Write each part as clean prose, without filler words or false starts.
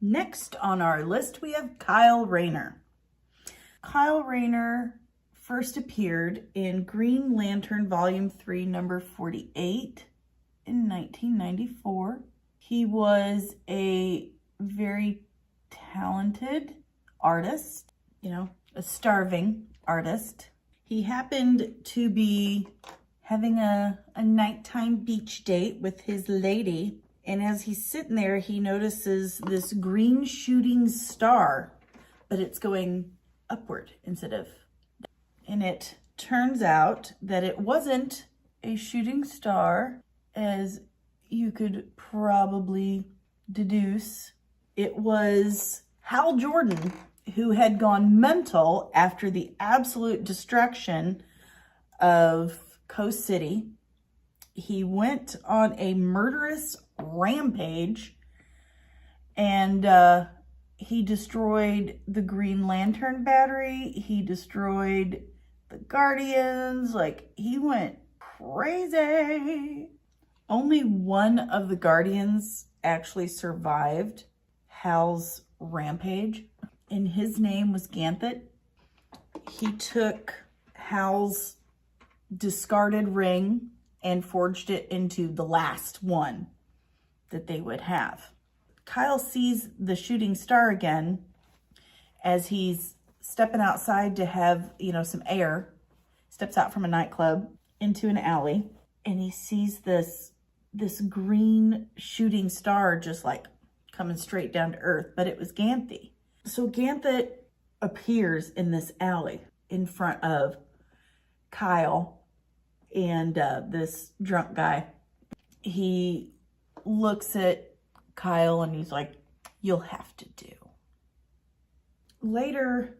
Next on our list, we have Kyle Rayner. Kyle Rayner first appeared in Green Lantern Volume 3, number 48 in 1994. He was a very talented artist, a starving artist. He happened to be having a nighttime beach date with his lady, and as he's sitting there, he notices this green shooting star, but it's going upward instead of down. And it turns out that it wasn't a shooting star, as you could probably deduce. It was Hal Jordan, who had gone mental after the absolute destruction of Coast City. He went on a murderous rampage, and he destroyed the Green Lantern battery. He destroyed the Guardians. He went crazy. Only one of the Guardians actually survived Hal's rampage, and his name was Ganthet. He took Hal's discarded ring and forged it into the last one that they would have. Kyle sees the shooting star again as he's stepping outside to have, some air. Steps out from a nightclub into an alley, and he sees this green shooting star just coming straight down to earth, but it was Ganthet. So Ganthet appears in this alley in front of Kyle and this drunk guy. He looks at Kyle and he's like, "You'll have to do." Later,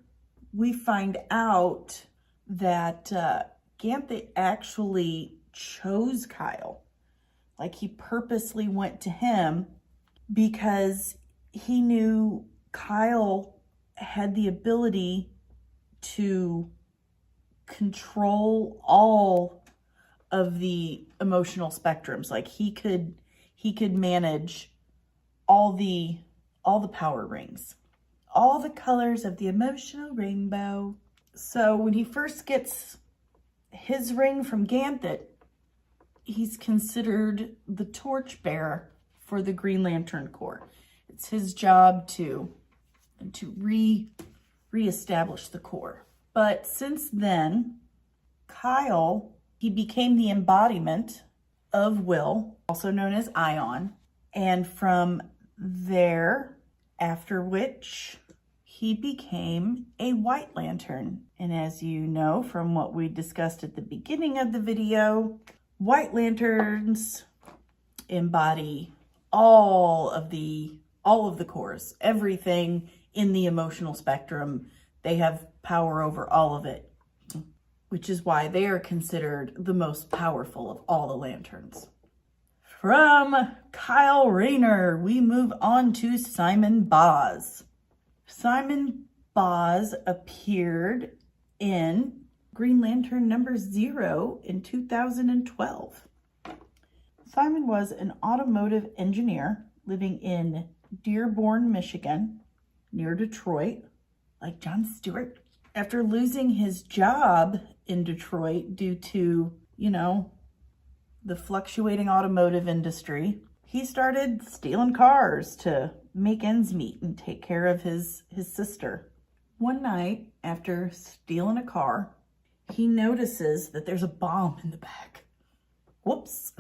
we find out that Ganthet actually chose Kyle. He purposely went to him because he knew Kyle had the ability to control all of the emotional spectrums. He could manage all the power rings, all the colors of the emotional rainbow. So when he first gets his ring from Ganthet, he's considered the torchbearer for the Green Lantern Corps. It's his job to reestablish the Corps. But since then, Kyle, he became the embodiment of Will, also known as Ion. And from there, after which, he became a White Lantern. And as you know from what we discussed at the beginning of the video, White Lanterns embody all of the cores, everything in the emotional spectrum. They have power over all of it, which is why they are considered the most powerful of all the lanterns. From Kyle Rayner, we move on to Simon Baz. Simon Baz appeared in Green Lantern number 0 in 2012. Simon was an automotive engineer living in Dearborn, Michigan, near Detroit, like Jon Stewart. After losing his job in Detroit due to, the fluctuating automotive industry, he started stealing cars to make ends meet and take care of his sister. One night, after stealing a car, he notices that there's a bomb in the back. Whoops.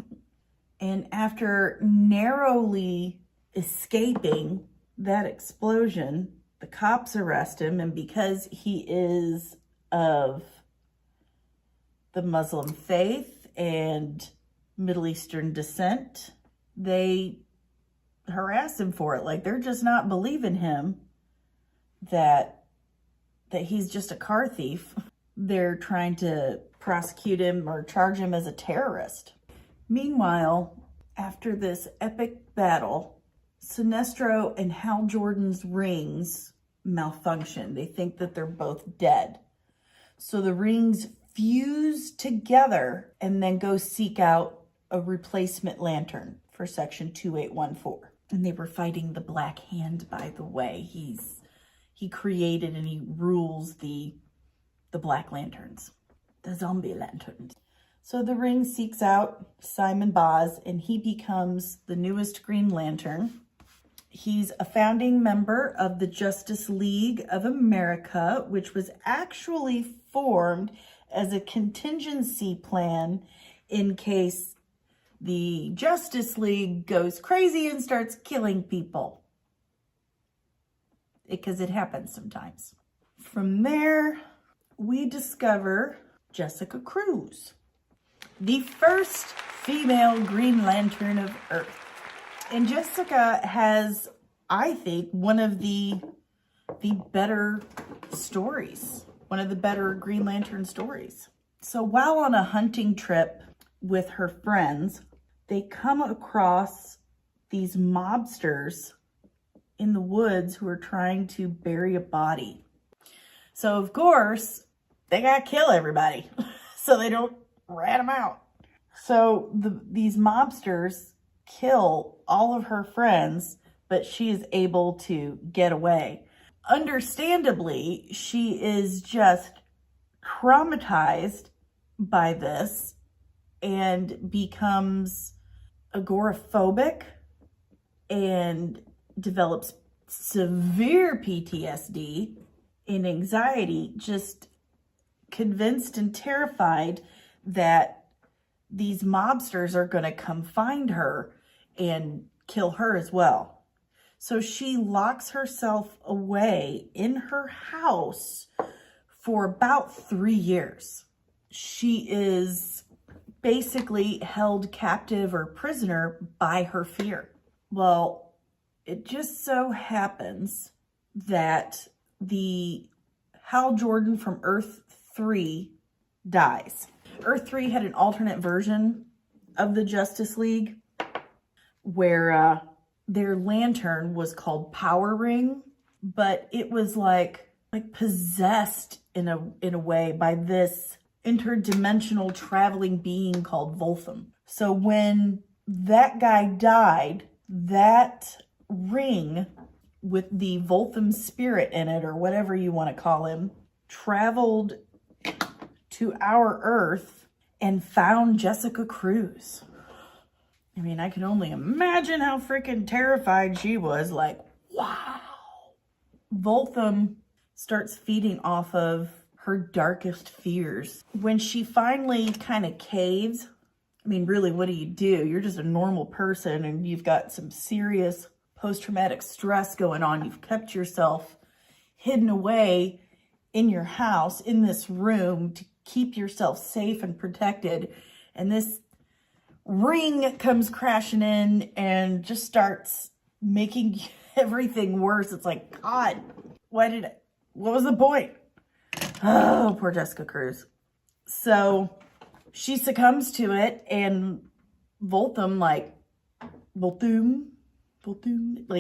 And after narrowly escaping that explosion, the cops arrest him, and because he is of the Muslim faith and Middle Eastern descent, they harass him for it. They're just not believing him that he's just a car thief. They're trying to prosecute him or charge him as a terrorist. Meanwhile, after this epic battle, Sinestro and Hal Jordan's rings malfunction. They think that they're both dead. So the rings fuse together and then go seek out a replacement lantern for Section 2814. And they were fighting the Black Hand, by the way. He created and he rules the Black Lanterns, the zombie lanterns. So the Ring seeks out Simon Baz, and he becomes the newest Green Lantern. He's a founding member of the Justice League of America, which was actually formed as a contingency plan in case the Justice League goes crazy and starts killing people. Because it happens sometimes. From there, we discover Jessica Cruz, the first female Green Lantern of Earth. And Jessica has, I think, one of the better stories, one of the better Green Lantern stories. So while on a hunting trip with her friends, they come across these mobsters in the woods who are trying to bury a body. So of course, they gotta kill everybody so they don't rat them out. So these mobsters kill all of her friends, but she is able to get away. Understandably, she is just traumatized by this and becomes agoraphobic and develops severe PTSD and anxiety, just convinced and terrified that these mobsters are going to come find her and kill her as well. So she locks herself away in her house for about 3 years. She is basically held captive or prisoner by her fear. Well, it just so happens that the Hal Jordan from Earth 3 dies. Earth 3 had an alternate version of the Justice League where their lantern was called Power Ring, but it was like possessed in a way by this interdimensional traveling being called Voltham. So when that guy died, that ring with the Voltham spirit in it, or whatever you want to call him, traveled to our Earth and found Jessica Cruz. I mean, I can only imagine how freaking terrified she was. Like, wow. Voltham starts feeding off of her darkest fears. When she finally kind of caves, I mean, really, what do? You're just a normal person and you've got some serious post-traumatic stress going on. You've kept yourself hidden away in your house, in this room, to keep yourself safe and protected. And this ring comes crashing in and just starts making everything worse. It's like, God, what was the point? Oh, poor Jessica Cruz. So she succumbs to it, and Voltham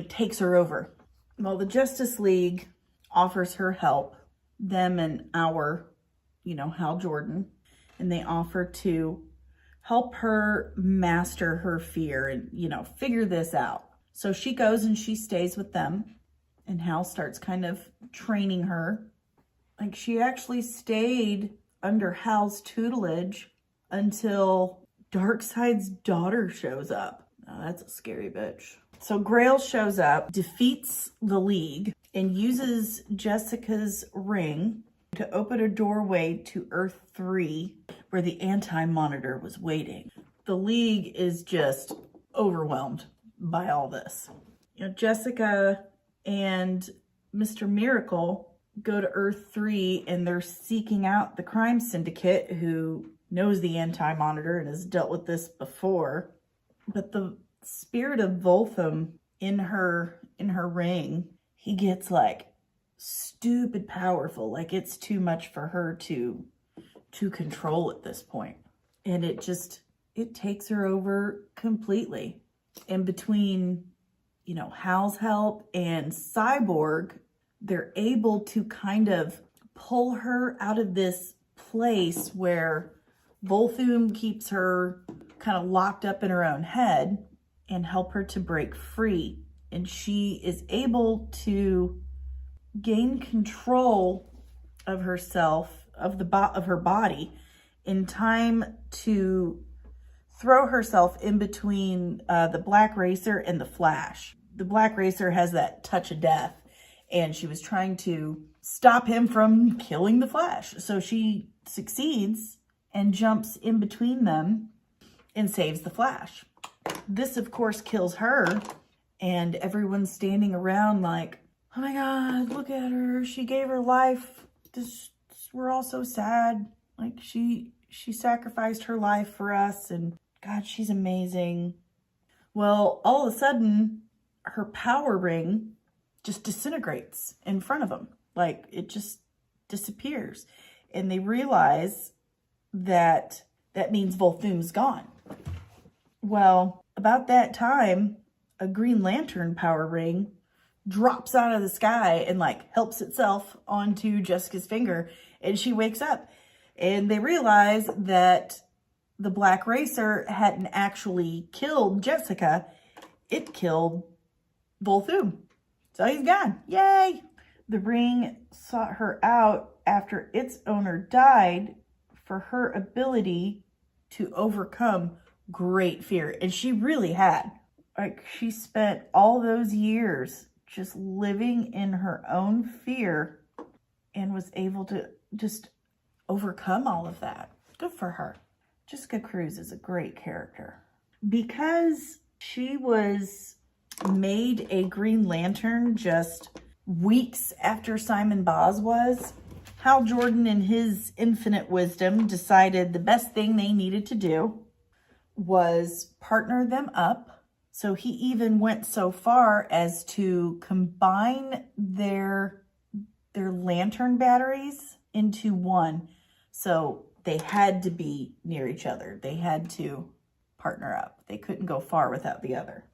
takes her over. Well, the Justice League offers her help, them and our, Hal Jordan, and they offer to help her master her fear and, figure this out. So she goes and she stays with them, and Hal starts kind of training her. Like, she actually stayed under Hal's tutelage until Darkseid's daughter shows up. Oh, that's a scary bitch. So Grail shows up, defeats the League, and uses Jessica's ring to open a doorway to Earth 3, where the Anti-Monitor was waiting. The League is just overwhelmed by all this. Jessica and Mr. Miracle go to Earth 3, and they're seeking out the crime syndicate who knows the Anti-Monitor and has dealt with this before. But the spirit of Voltham in her ring, he gets stupid powerful. It's too much for her to control at this point. And it takes her over completely. And between, Hal's help and Cyborg, they're able to kind of pull her out of this place where Voltham keeps her kind of locked up in her own head. and help her to break free. And she is able to gain control of herself, of her body, in time to throw herself in between the Black Racer and the Flash. The Black Racer has that touch of death, and she was trying to stop him from killing the Flash. So she succeeds and jumps in between them and saves the Flash. This, of course, kills her, and everyone's standing around like, oh my God, look at her. She gave her life. We're all so sad. Like, she sacrificed her life for us, and God, she's amazing. Well, all of a sudden, her power ring just disintegrates in front of them. Like, it just disappears. And they realize that means Volthoom's gone. Well, about that time, a Green Lantern power ring drops out of the sky and like helps itself onto Jessica's finger, and she wakes up. And they realize that the Black Racer hadn't actually killed Jessica. It killed Volthoom. So he's gone. Yay! The ring sought her out after its owner died for her ability to overcome great fear. And she really had. Like, she spent all those years just living in her own fear and was able to just overcome all of that. Good for her. Jessica Cruz is a great character. Because she was made a Green Lantern just weeks after Simon Baz was, Hal Jordan, in his infinite wisdom, decided the best thing they needed to do was partner them up. So he even went so far as to combine their lantern batteries into one. So they had to be near each other. They had to partner up. They couldn't go far without the other.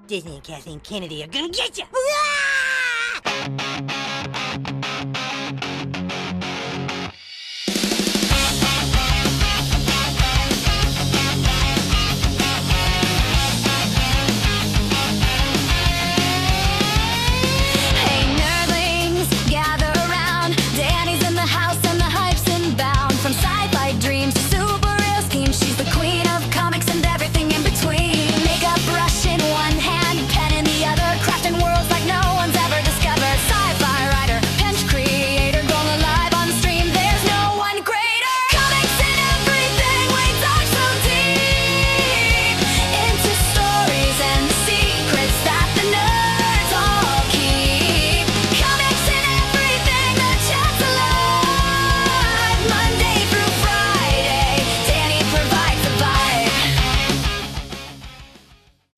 Disney and Kathleen Kennedy are gonna get you!